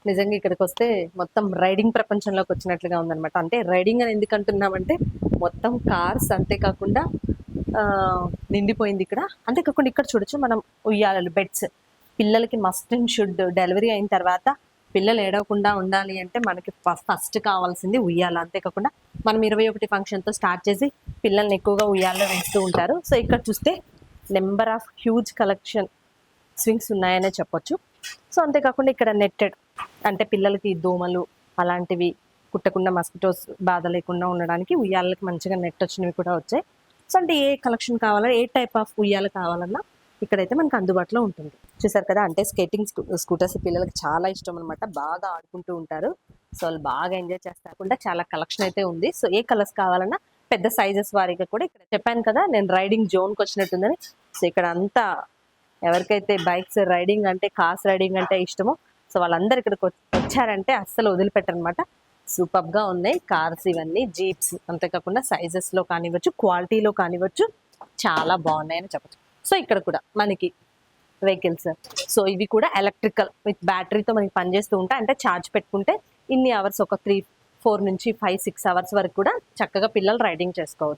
నిజంగా ఇక్కడికి వస్తే మొత్తం రైడింగ్ ప్రపంచంలోకి వచ్చినట్లుగా ఉందన్నమాట. అంటే రైడింగ్ అని ఎందుకు అంటున్నామంటే మొత్తం కార్స్ అంతేకాకుండా నిండిపోయింది ఇక్కడ. అంతేకాకుండా ఇక్కడ చూడొచ్చు మనం ఉయ్యాలలు, బెడ్స్. పిల్లలకి మస్ట్ అండ్ షుడ్ డెలివరీ అయిన తర్వాత పిల్లలు ఏడవకుండా ఉండాలి అంటే మనకి ఫస్ట్ కావాల్సింది ఉయ్యాల. అంతేకాకుండా మనం 21 ఫంక్షన్తో స్టార్ట్ చేసి పిల్లల్ని ఎక్కువగా ఉయ్యాల్లో వేస్తూ ఉంటారు. సో ఇక్కడ చూస్తే number of huge collection swings ఉన్నాయనే చెప్పొచ్చు. సో అంతేకాకుండా ఇక్కడ నెట్టెడ్ అంటే పిల్లలకి దోమలు అలాంటివి కుట్టకుండా మస్కిటోస్ బాధ లేకుండా ఉండడానికి ఉయ్యాలకి మంచిగా నెట్ వచ్చినవి కూడా వచ్చాయి. సో అంటే ఏ కలెక్షన్ కావాలన్నా, ఏ టైప్ ఆఫ్ ఉయ్యాల కావాలన్నా ఇక్కడైతే మనకు అందుబాటులో ఉంటుంది. చూసారు కదా, అంటే స్కేటింగ్ స్కూటర్స్ పిల్లలకి చాలా ఇష్టం అనమాట. బాగా ఆడుకుంటూ ఉంటారు. సో వాళ్ళు బాగా ఎంజాయ్ చేస్తాకుండా చాలా కలెక్షన్ అయితే ఉంది. సో ఏ కలర్స్ కావాలన్నా పెద్ద సైజెస్ వారీగా కూడా ఇక్కడ చెప్పాను కదా నేను రైడింగ్ జోన్కి వచ్చినట్టుందని. సో ఇక్కడ అంతా ఎవరికైతే బైక్స్ రైడింగ్ అంటే, కార్స్ రైడింగ్ అంటే ఇష్టమో సో వాళ్ళందరూ ఇక్కడికి వచ్చారంటే అస్సలు వదిలిపెట్టరనమాట. సూపర్గా ఉన్నాయి కార్స్, ఇవన్నీ జీప్స్. అంతేకాకుండా సైజెస్లో కానివ్వచ్చు, క్వాలిటీలో కానివ్వచ్చు, చాలా బాగున్నాయని చెప్పచ్చు. సో ఇక్కడ కూడా మనకి వెహికల్స్, సో ఇవి కూడా ఎలక్ట్రికల్ విత్ బ్యాటరీతో మనకి పనిచేస్తూ ఉంటాయి. అంటే ఛార్జ్ పెట్టుకుంటే ఇన్ని అవర్స్, ఒక 3-4 నుంచి 5-6 అవర్స్ వరకు కూడా చక్కగా పిల్లలు రైడింగ్ చేసుకోవచ్చు.